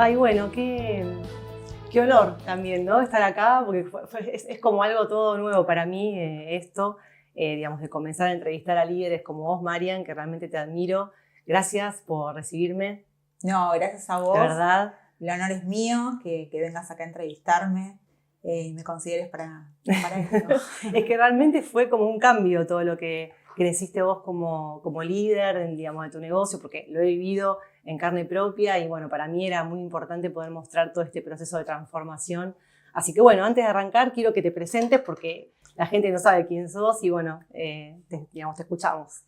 Ay, bueno, qué honor también, ¿no? Estar acá, porque es como algo todo nuevo para mí, esto, digamos, de comenzar a entrevistar a líderes como vos, Marian, que realmente te admiro. Gracias por recibirme. No, gracias a De vos. verdad. El honor es mío que vengas acá a entrevistarme y me consideres para esto. Es que realmente fue como un cambio todo lo que creciste vos como líder, digamos, de tu negocio, porque lo he vivido en carne propia y bueno, para mí era muy importante poder mostrar todo este proceso de transformación. Así que bueno, antes de arrancar quiero que te presentes porque la gente no sabe quién sos y bueno, digamos, te escuchamos.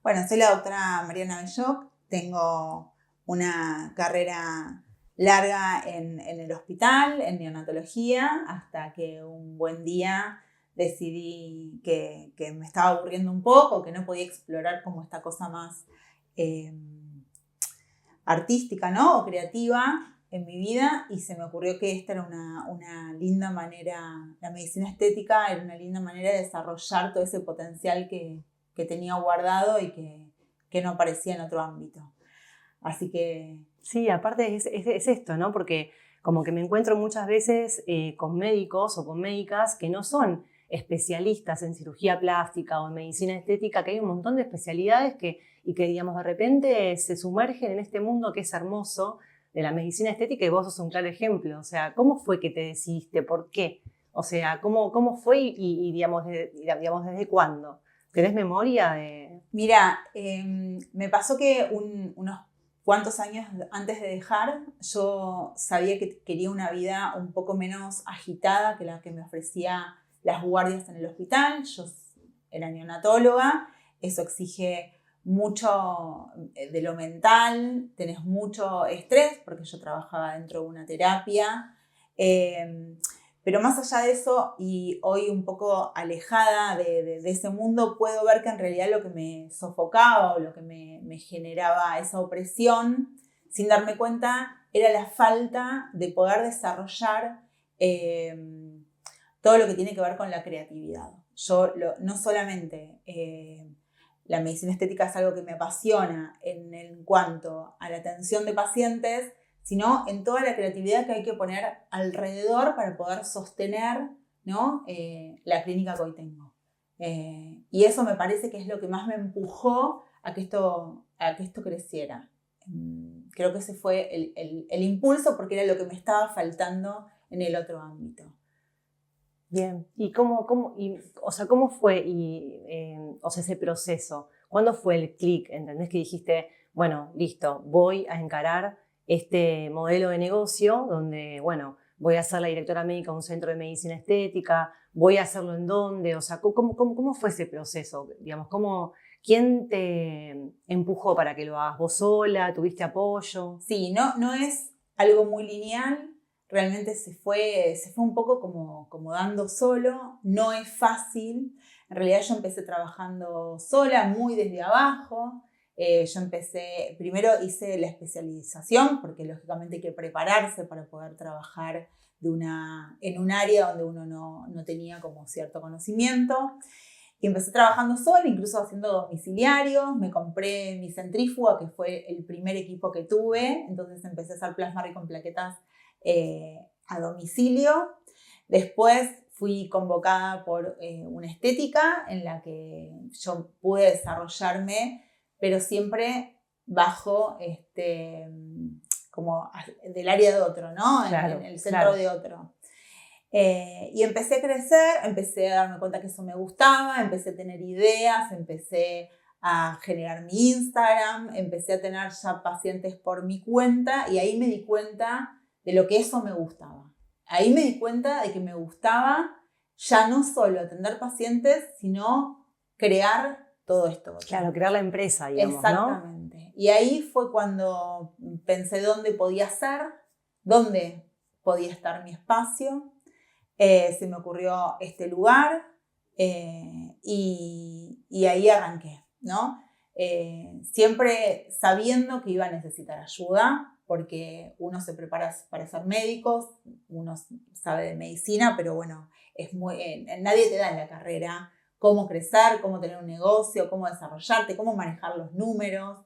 Bueno, soy la doctora Mariana Belloc, tengo una carrera larga en el hospital, en neonatología, hasta que un buen día decidí que me estaba aburriendo un poco, que no podía explorar como esta cosa más artística, ¿no? O creativa en mi vida, y se me ocurrió que esta era una linda manera, la medicina estética era una linda manera de desarrollar todo ese potencial que tenía guardado y que no aparecía en otro ámbito. Así que... Sí, aparte es esto, ¿no? Porque como que me encuentro muchas veces con médicos o con médicas que no son especialistas en cirugía plástica o en medicina estética, que hay un montón de especialidades y que, digamos, de repente se sumergen en este mundo que es hermoso de la medicina estética y vos sos un claro ejemplo. O sea, ¿cómo fue que te decidiste? ¿Por qué? O sea, ¿cómo fue digamos, desde cuándo? ¿Tenés memoria de...? Mira, me pasó que unos cuantos años antes de dejar, yo sabía que quería una vida un poco menos agitada que la que me ofrecía las guardias en el hospital. Yo era neonatóloga, eso exige mucho de lo mental, tenés mucho estrés, porque yo trabajaba dentro de una terapia. Pero más allá de eso, y hoy un poco alejada de ese mundo, puedo ver que en realidad lo que me sofocaba o lo que me generaba esa opresión, sin darme cuenta, era la falta de poder desarrollar todo lo que tiene que ver con la creatividad. Yo no solamente la medicina estética es algo que me apasiona en cuanto a la atención de pacientes, sino en toda la creatividad que hay que poner alrededor para poder sostener, ¿no? La clínica que hoy tengo. Y eso me parece que es lo que más me empujó a que esto creciera. Creo que ese fue el impulso, porque era lo que me estaba faltando en el otro ámbito. Bien, ¿y cómo fue ese proceso? ¿Cuándo fue el clic? ¿Entendés que dijiste, bueno, listo, voy a encarar este modelo de negocio donde, bueno, voy a ser la directora médica de un centro de medicina estética, voy a hacerlo en dónde? O sea, ¿cómo fue ese proceso? Digamos, ¿quién te empujó para que lo hagas? ¿Vos sola? ¿Tuviste apoyo? Sí, no es algo muy lineal. Realmente se fue un poco como dando solo, no es fácil. En realidad yo empecé trabajando sola, muy desde abajo. Yo primero hice la especialización, porque lógicamente hay que prepararse para poder trabajar en un área donde uno no tenía como cierto conocimiento. Y empecé trabajando sola, incluso haciendo domiciliarios. Me compré mi centrífuga, que fue el primer equipo que tuve. Entonces empecé a hacer plasma rico en plaquetas a domicilio. Después fui convocada por una estética en la que yo pude desarrollarme, pero siempre bajo como del área de otro, ¿no? Claro, en el centro de otro. Y empecé a crecer, empecé a darme cuenta que eso me gustaba, empecé a tener ideas, empecé a generar mi Instagram, empecé a tener ya pacientes por mi cuenta, y ahí me di cuenta de lo que eso me gustaba. Ahí me di cuenta de que me gustaba ya no solo atender pacientes, sino crear todo esto. Claro, crear la empresa, digamos, exactamente, ¿no? Y ahí fue cuando pensé dónde podía ser, dónde podía estar mi espacio. Se me ocurrió este lugar y ahí arranqué, ¿no? Siempre sabiendo que iba a necesitar ayuda, porque uno se prepara para ser médico, uno sabe de medicina, pero bueno, nadie te da en la carrera cómo crecer, cómo tener un negocio, cómo desarrollarte, cómo manejar los números.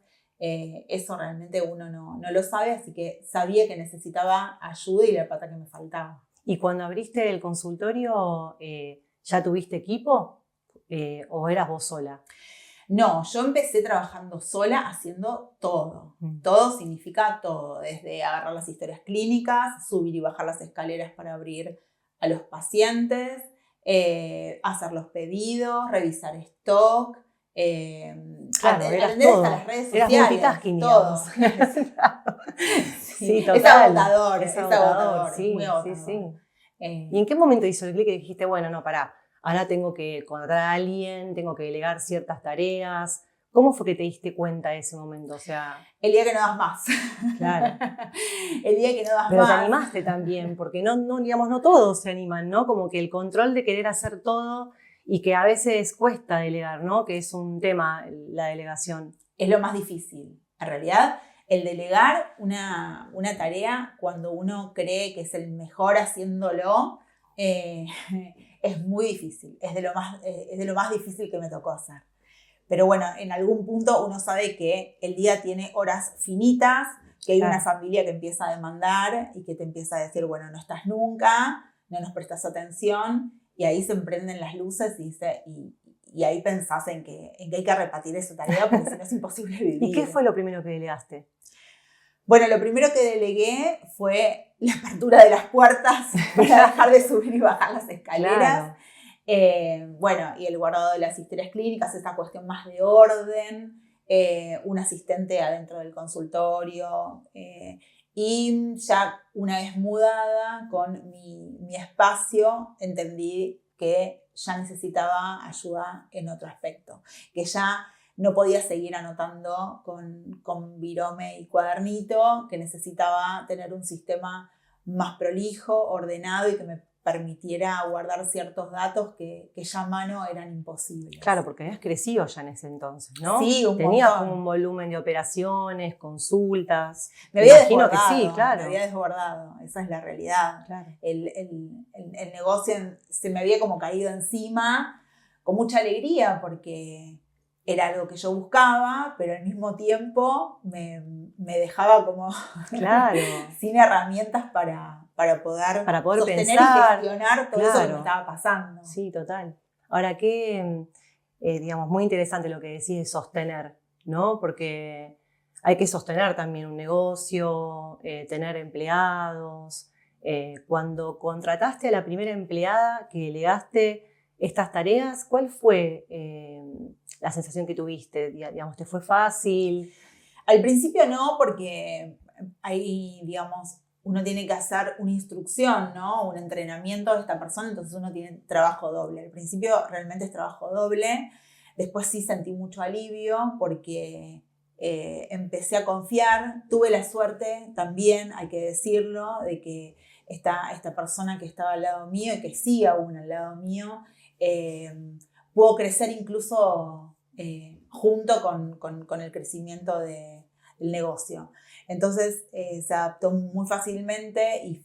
eso realmente uno no lo sabe, así que sabía que necesitaba ayuda y la pata que me faltaba. ¿Y cuando abriste el consultorio, ya tuviste equipo o eras vos sola? No, yo empecé trabajando sola haciendo todo. Todo significa todo, desde agarrar las historias clínicas, subir y bajar las escaleras para abrir a los pacientes, hacer los pedidos, revisar stock, Claro, atender hasta las redes sociales. Eras multitasking, todo. Sí, Es total. agotador, Sí, muy agotador. Sí. ¿Y en qué momento hizo el clic y dijiste, bueno, no, pará, ahora tengo que contratar a alguien, tengo que delegar ciertas tareas? ¿Cómo fue que te diste cuenta de ese momento? O sea, el día que no das más. Claro. El día que no das más. Pero te animaste también, porque digamos, no todos se animan, ¿no? Como que el control de querer hacer todo y que a veces cuesta delegar, ¿no? Que es un tema, la delegación. Es lo más difícil. En realidad, el delegar una tarea cuando uno cree que es el mejor haciéndolo, es muy difícil. Es de lo más difícil que me tocó hacer. Pero bueno, en algún punto uno sabe que el día tiene horas finitas, que hay una familia que empieza a demandar y que te empieza a decir, bueno, no estás nunca, no nos prestas atención, y ahí se emprenden las luces y ahí pensás en que hay que repartir esa tarea porque si no es imposible vivir. ¿Y qué fue lo primero que delegaste? Bueno, lo primero que delegué fue la apertura de las puertas para dejar de subir y bajar las escaleras. Claro. Bueno, y el guardado de las historias clínicas, esta cuestión más de orden, un asistente adentro del consultorio, y ya una vez mudada con mi espacio, entendí que ya necesitaba ayuda en otro aspecto, que ya no podía seguir anotando con virome y cuadernito, que necesitaba tener un sistema más prolijo, ordenado y que me permitiera guardar ciertos datos que ya a mano eran imposibles. Claro, porque habías crecido ya en ese entonces, ¿no? Sí, Tenías montón. como un volumen de operaciones, consultas. Me había Imagino desbordado, que sí, claro. Me había desbordado, esa es la realidad. Claro. El negocio se me había como caído encima con mucha alegría porque era algo que yo buscaba, pero al mismo tiempo me dejaba como claro. sin herramientas para poder sostener pensar, y gestionar todo eso que me estaba pasando. Sí, total. Ahora, digamos, muy interesante lo que decís de sostener, ¿no? Porque hay que sostener también un negocio, tener empleados. Cuando contrataste a la primera empleada que delegaste estas tareas, ¿cuál fue la sensación que tuviste? Digamos, ¿te fue fácil? Al principio no, porque ahí, digamos, uno tiene que hacer una instrucción, ¿no? Un entrenamiento de esta persona, entonces uno tiene trabajo doble. Al principio realmente es trabajo doble, después sí sentí mucho alivio porque empecé a confiar, tuve la suerte también, hay que decirlo, de que esta persona que estaba al lado mío y que sigue aún al lado mío, pudo crecer incluso junto con el crecimiento del negocio. Entonces se adaptó muy fácilmente y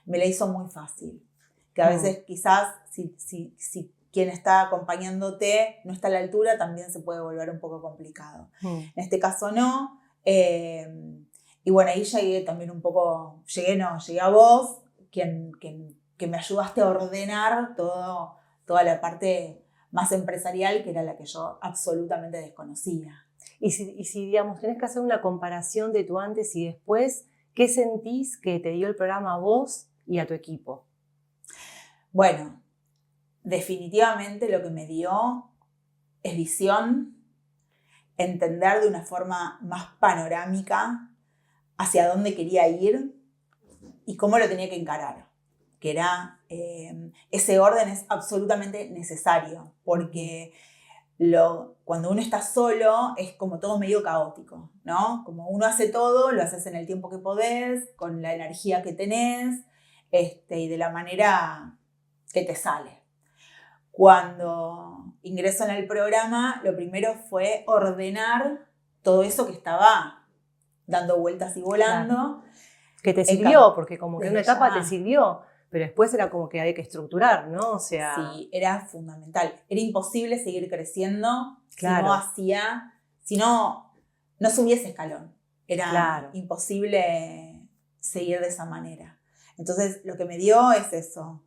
me la hizo muy fácil. Que a veces quizás si quien está acompañándote no está a la altura, también se puede volver un poco complicado. En este caso no. Y bueno, ahí llegué también un poco, llegué a vos, que me ayudaste a ordenar toda la parte más empresarial, que era la que yo absolutamente desconocía. Y si, digamos, tenés que hacer una comparación de tu antes y después, ¿qué sentís que te dio el programa a vos y a tu equipo? Bueno, definitivamente lo que me dio es visión, entender de una forma más panorámica hacia dónde quería ir y cómo lo tenía que encarar. Que era, ese orden es absolutamente necesario, porque cuando uno está solo es como todo medio caótico, ¿no? Como uno hace todo, lo haces en el tiempo que podés, con la energía que tenés, y de la manera que te sale. Cuando ingreso en el programa, lo primero fue ordenar todo eso que estaba dando vueltas y volando. Claro. Que te sirvió, porque como que una etapa te sirvió, pero después era como que había que estructurar, ¿no? O sea... Sí, era fundamental. Era imposible seguir creciendo, claro, si no no subí ese escalón. Era Claro. imposible seguir de esa manera. Entonces, lo que me dio es eso.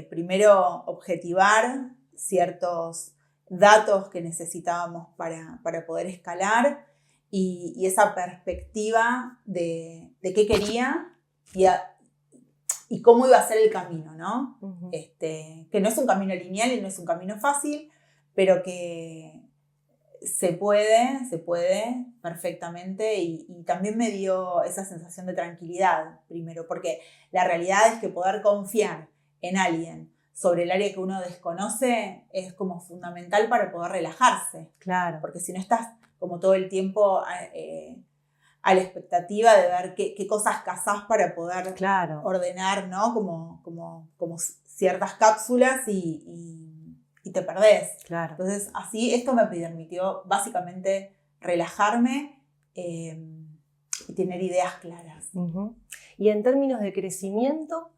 Primero, objetivar ciertos datos que necesitábamos para poder escalar y esa perspectiva de qué quería y cómo iba a ser el camino, ¿no? Uh-huh. Que no es un camino lineal y no es un camino fácil, pero que se puede perfectamente y también me dio esa sensación de tranquilidad, primero, porque la realidad es que poder confiar en alguien sobre el área que uno desconoce es como fundamental para poder relajarse. Claro. Porque si no estás como todo el tiempo a la expectativa de ver qué cosas cazás para poder claro. ordenar, ¿no? Como ciertas cápsulas y te perdés. Claro. Entonces, así esto me permitió básicamente relajarme y tener ideas claras. Uh-huh. Y en términos de crecimiento,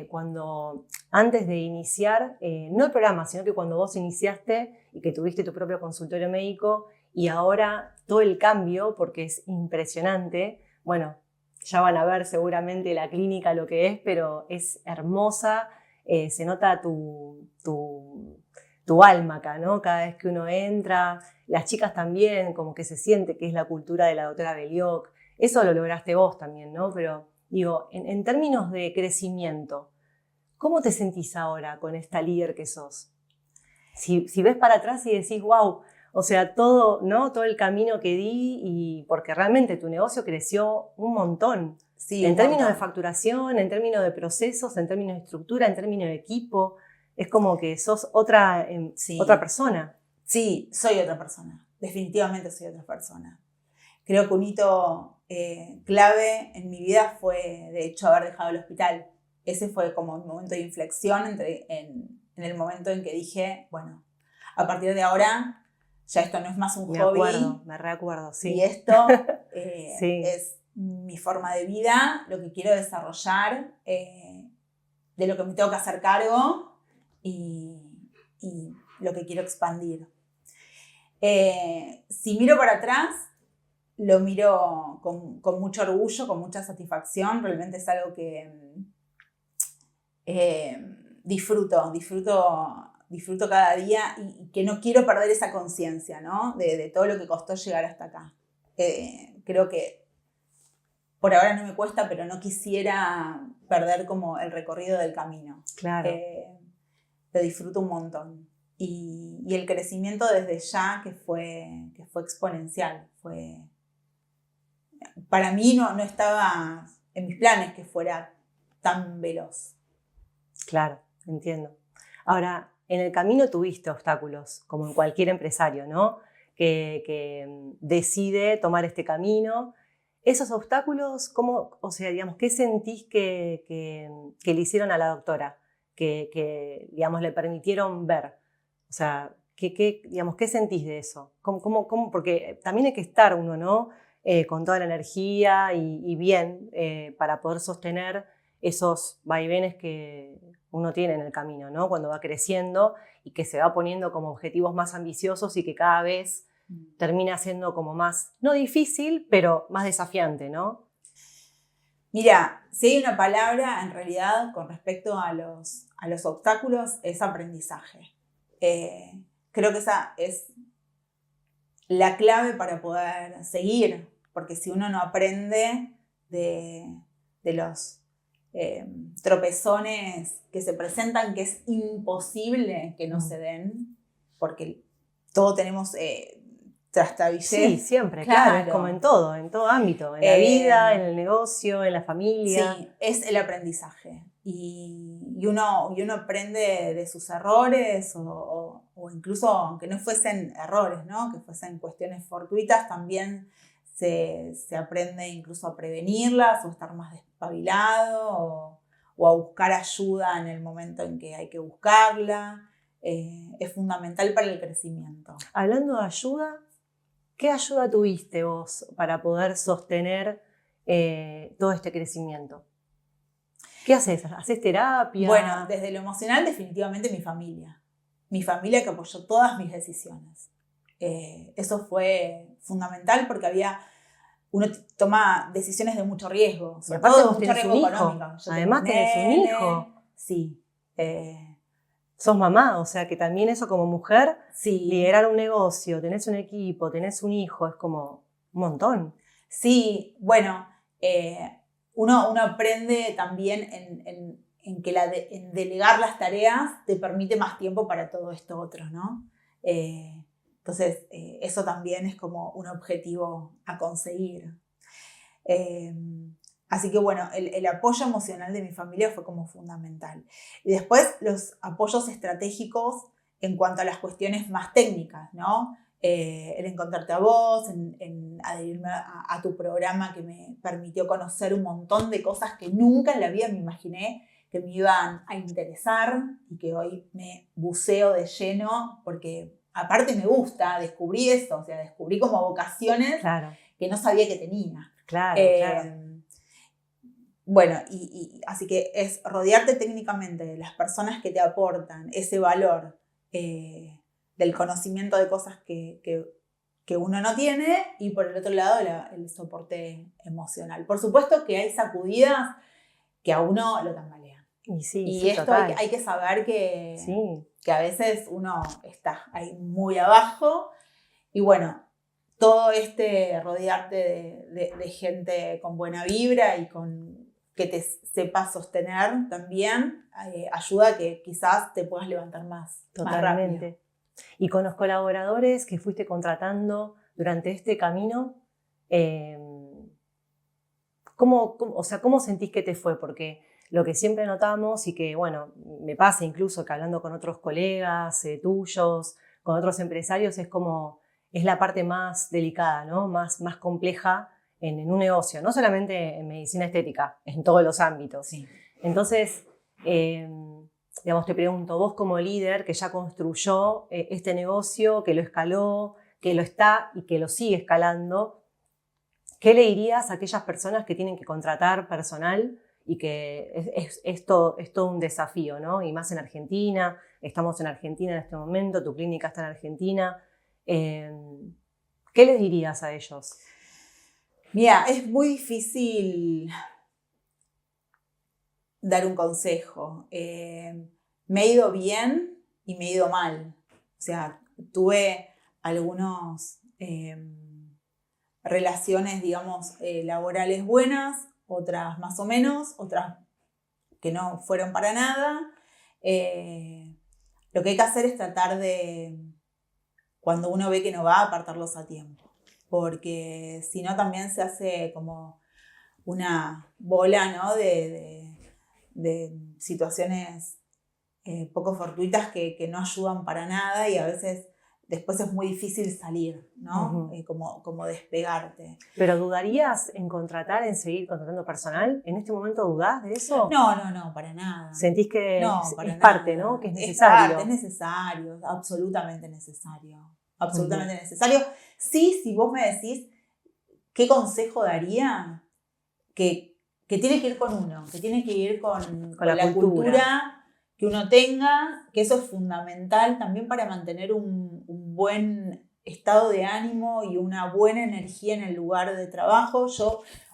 cuando antes de iniciar, no el programa, sino que cuando vos iniciaste y que tuviste tu propio consultorio médico y ahora todo el cambio, porque es impresionante, bueno, ya van a ver seguramente la clínica lo que es, pero es hermosa, se nota tu alma acá, ¿no? Cada vez que uno entra, las chicas también, como que se siente que es la cultura de la doctora Belioc, eso lo lograste vos también, ¿no? Pero digo, en términos de crecimiento, ¿cómo te sentís ahora con esta líder que sos? Si ves para atrás y decís, wow, o sea, todo, ¿no? Todo el camino que di, y porque realmente tu negocio creció un montón. Sí, en términos de facturación, en términos de procesos, en términos de estructura, en términos de equipo. Es como que sos otra persona. Sí, soy otra persona. Definitivamente soy otra persona. Creo que un hito clave en mi vida fue, de hecho, haber dejado el hospital. Ese fue como un momento de inflexión en el momento en que dije, bueno, a partir de ahora ya esto no es más un hobby. Me recuerdo, sí. Y esto sí. es mi forma de vida, lo que quiero desarrollar, de lo que me tengo que hacer cargo y lo que quiero expandir. Si miro para atrás, lo miro con mucho orgullo, con mucha satisfacción. Realmente es algo que disfruto cada día y que no quiero perder esa conciencia, ¿no? De todo lo que costó llegar hasta acá. Creo que por ahora no me cuesta, pero no quisiera perder como el recorrido del camino. Claro. Lo disfruto un montón. Y el crecimiento desde ya que fue exponencial. Para mí no estaba en mis planes que fuera tan veloz. Claro, entiendo. Ahora, en el camino tuviste obstáculos, como en cualquier empresario, ¿no? Que decide tomar este camino. Esos obstáculos, ¿cómo, o sea, digamos, qué sentís que le hicieron a la doctora? Que digamos, le permitieron ver. O sea, ¿qué sentís de eso? ¿Cómo? Porque también hay que estar uno, ¿no? Con toda la energía y bien para poder sostener esos vaivenes que uno tiene en el camino, ¿no? Cuando va creciendo y que se va poniendo como objetivos más ambiciosos y que cada vez termina siendo como más, no difícil, pero más desafiante, ¿no? Mira, si hay una palabra en realidad con respecto a los obstáculos, es aprendizaje. Creo que esa es la clave para poder seguir, porque si uno no aprende de los tropezones que se presentan, que es imposible que no se den, porque todos tenemos trastabillez. Sí, siempre, claro, es como en todo ámbito, en la vida, en el negocio, en la familia. Sí, es el aprendizaje. Y uno aprende de sus errores o incluso, aunque no fuesen errores, ¿no? Que fuesen cuestiones fortuitas, también se aprende incluso a prevenirlas o a estar más despabilado o a buscar ayuda en el momento en que hay que buscarla. Es fundamental para el crecimiento. Hablando de ayuda, ¿qué ayuda tuviste vos para poder sostener todo este crecimiento? ¿Qué haces? ¿Haces terapia? Bueno, desde lo emocional definitivamente mi familia. Mi familia que apoyó todas mis decisiones. Eso fue fundamental porque uno toma decisiones de mucho riesgo, sobre todo de mucho riesgo económico. Además tenés un hijo. Sí. Sos mamá, o sea que también eso como mujer, sí. Liderar un negocio, tenés un equipo, tenés un hijo, es como un montón. Sí, bueno, uno aprende también en delegar las tareas te permite más tiempo para todo esto otro, ¿no? Entonces, eso también es como un objetivo a conseguir. Así que bueno, el apoyo emocional de mi familia fue como fundamental. Y después los apoyos estratégicos en cuanto a las cuestiones más técnicas, ¿no? El encontrarte a vos, en adherirme a tu programa que me permitió conocer un montón de cosas que nunca en la vida me imaginé que me iban a interesar y que hoy me buceo de lleno porque aparte me gusta, descubrí eso, o sea, descubrí como vocaciones que no sabía que tenía. Claro. Bueno, y así que es rodearte técnicamente de las personas que te aportan ese valor del conocimiento de cosas que uno no tiene y por el otro lado el soporte emocional. Por supuesto que hay sacudidas que a uno lo tambalean. Y esto hay que saber que a veces uno está ahí muy abajo y bueno, todo rodearte de gente con buena vibra y que te sepa sostener también ayuda a que quizás te puedas levantar más rápido. Y con los colaboradores que fuiste contratando durante este camino, ¿cómo sentís que te fue? Porque lo que siempre notamos y que, bueno, me pasa incluso que hablando con otros colegas tuyos, con otros empresarios, es la parte más delicada, ¿no? Más compleja en un negocio, no solamente en medicina estética, en todos los ámbitos. Sí. Entonces, digamos, te pregunto, vos como líder que ya construyó este negocio, que lo escaló, que lo está y que lo sigue escalando, ¿qué le dirías a aquellas personas que tienen que contratar personal y que es todo un desafío, ¿no? Y más en Argentina, estamos en Argentina en este momento, tu clínica está en Argentina. ¿Qué les dirías a ellos? Mira, es muy difícil dar un consejo. Me he ido bien y me he ido mal. O sea, tuve algunas relaciones, digamos, laborales buenas, otras más o menos, otras que no fueron para nada. Lo que hay que hacer es tratar de, cuando uno ve que no va, apartarlos a tiempo. Porque si no también se hace como una bola, ¿no? de situaciones poco fortuitas que no ayudan para nada y a veces después es muy difícil salir, ¿no? Como despegarte. ¿Pero dudarías en seguir contratando personal? ¿En este momento dudás de eso? No, para nada. ¿Sentís que no, es parte, ¿no? Que es necesario. Es necesario, absolutamente necesario. Absolutamente necesario. Sí, si vos me decís qué consejo daría, que tiene que ir con uno, que tiene que ir con la cultura que uno tenga, que eso es fundamental también para mantener un buen estado de ánimo y una buena energía en el lugar de trabajo.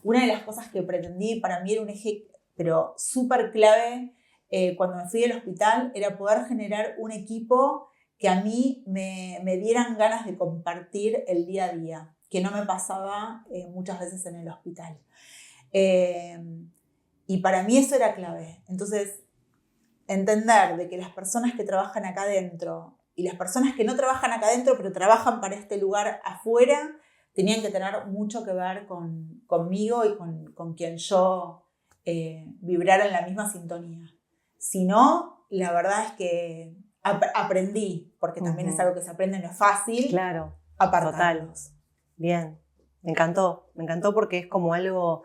Una de las cosas que pretendí, para mí era un eje, pero súper clave, cuando me fui del hospital, era poder generar un equipo que a mí me dieran ganas de compartir el día a día, que no me pasaba muchas veces en el hospital. Y para mí eso era clave. Entonces, entender de que las personas que trabajan acá adentro y las personas que no trabajan acá adentro pero trabajan para este lugar afuera, tenían que tener mucho que ver conmigo y con quien yo vibrara en la misma sintonía. Si no, la verdad es que aprendí, porque también es algo que se aprende, no es fácil. Claro, apartarlos. Total. Bien, me encantó porque es como algo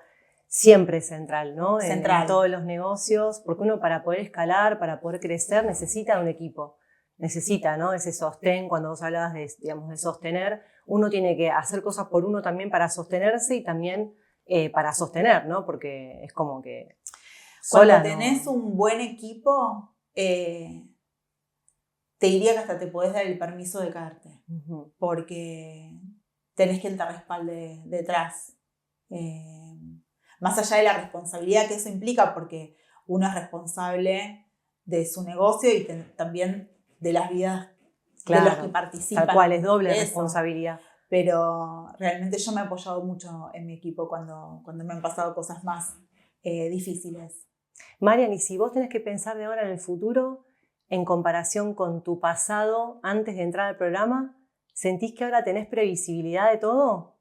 siempre central, ¿no? Central. En todos los negocios, porque uno para poder escalar, para poder crecer, necesita un equipo. Necesita, ¿no? Ese sostén, cuando vos hablabas de sostener, uno tiene que hacer cosas por uno también para sostenerse y también para sostener, ¿no? Porque es como que cuando tenés un buen equipo, te diría que hasta te podés dar el permiso de caerte, porque tenés quien te respalde detrás. Más allá de la responsabilidad que eso implica, porque uno es responsable de su negocio y también de las vidas de los que participan. Tal cual, es doble responsabilidad. Pero realmente yo me he apoyado mucho en mi equipo cuando me han pasado cosas más difíciles. Marian, y si vos tenés que pensar de ahora en el futuro, en comparación con tu pasado antes de entrar al programa, ¿sentís que ahora tenés previsibilidad de todo?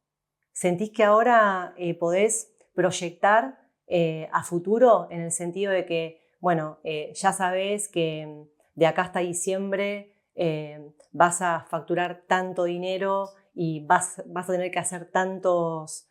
¿Sentís que ahora podés proyectar a futuro en el sentido de que, bueno, ya sabés que de acá hasta diciembre vas a facturar tanto dinero y vas a tener que hacer tantos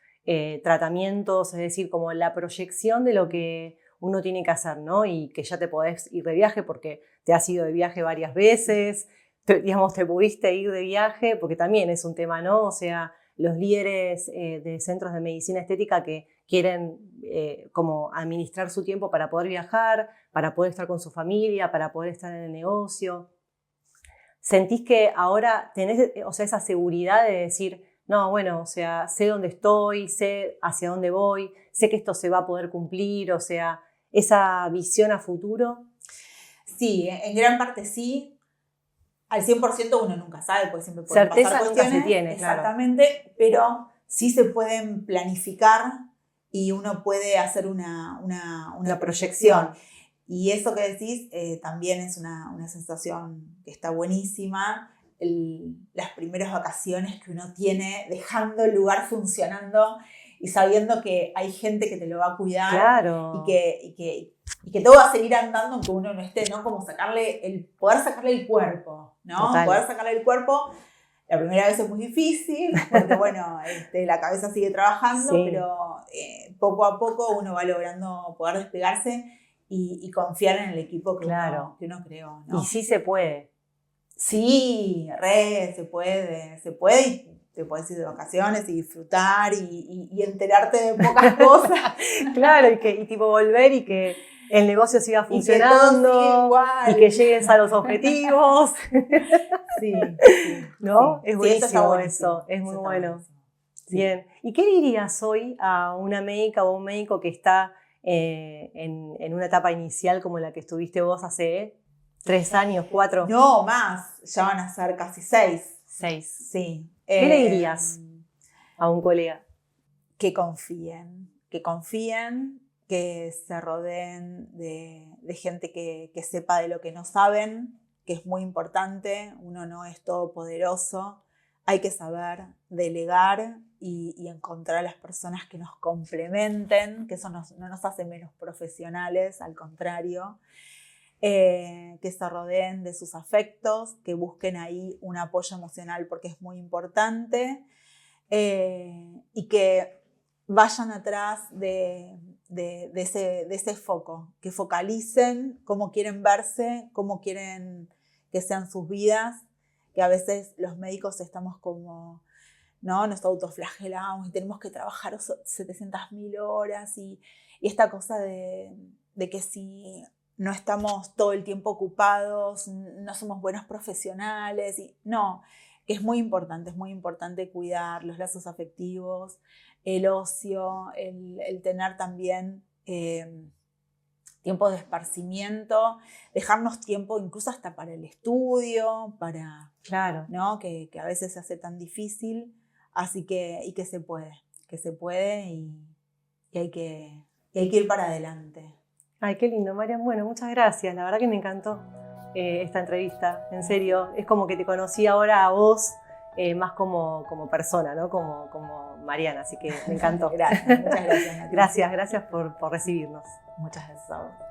tratamientos, es decir, como la proyección de lo que uno tiene que hacer, ¿no? Y que ya te podés ir de viaje porque te has ido de viaje varias veces, te pudiste ir de viaje porque también es un tema, ¿no? O sea, los líderes de centros de medicina estética que quieren como administrar su tiempo para poder viajar, para poder estar con su familia, para poder estar en el negocio. ¿Sentís que ahora tenés, o sea, esa seguridad de decir, no, bueno, o sea, sé dónde estoy, sé hacia dónde voy, sé que esto se va a poder cumplir, o sea, esa visión a futuro? Sí, en gran parte sí. Al 100% uno nunca sabe, porque siempre pueden certeza pasar cuestiones. Nunca se tiene, exactamente, claro. Pero sí se pueden planificar y uno puede hacer una proyección. Y eso que decís también es una sensación que está buenísima. Las primeras vacaciones que uno tiene dejando el lugar funcionando y sabiendo que hay gente que te lo va a cuidar. Claro. Y que todo va a seguir andando aunque uno no esté, ¿no? Como poder sacarle el cuerpo, ¿no? Total. Poder sacarle el cuerpo. La primera vez es muy difícil, porque bueno, la cabeza sigue trabajando, sí. Pero poco a poco uno va logrando poder despegarse y confiar en el equipo que, claro. uno creó, ¿no? Y sí se puede. Sí, se puede y te puedes ir de vacaciones y disfrutar y enterarte de pocas cosas. Claro, y tipo volver y que el negocio siga funcionando y que llegues a los objetivos. Sí. ¿No? Sí. Es buenísimo eso, es muy bueno. Sí. Bien. ¿Y qué dirías hoy a una médica o un médico que está en una etapa inicial como la que estuviste vos hace 3 años, 4? No, más. Ya van a ser casi 6. 6. Sí. ¿Qué le dirías a un colega? Que confíen, que se rodeen de gente que sepa de lo que no saben, que es muy importante. Uno no es todopoderoso. Hay que saber delegar y encontrar a las personas que nos complementen, que eso no nos hace menos profesionales, al contrario. Que se rodeen de sus afectos, que busquen ahí un apoyo emocional porque es muy importante, y que vayan atrás de ese foco, que focalicen cómo quieren verse, cómo quieren que sean sus vidas, que a veces los médicos estamos como, ¿no? Nos autoflagelamos y tenemos que trabajar 700.000 horas y esta cosa de que si no estamos todo el tiempo ocupados, no somos buenos profesionales. No, que es muy importante cuidar los lazos afectivos, el ocio, el tener también tiempo de esparcimiento, dejarnos tiempo incluso hasta para el estudio, claro, ¿no? Que a veces se hace tan difícil, así que se puede y hay que ir para adelante. Ay, qué lindo, Marian. Bueno, muchas gracias. La verdad que me encantó esta entrevista. En serio, es como que te conocí ahora a vos más como persona, ¿no? Como Mariana. Así que me encantó. Gracias, muchas gracias. Gracias por recibirnos. Muchas gracias a vos.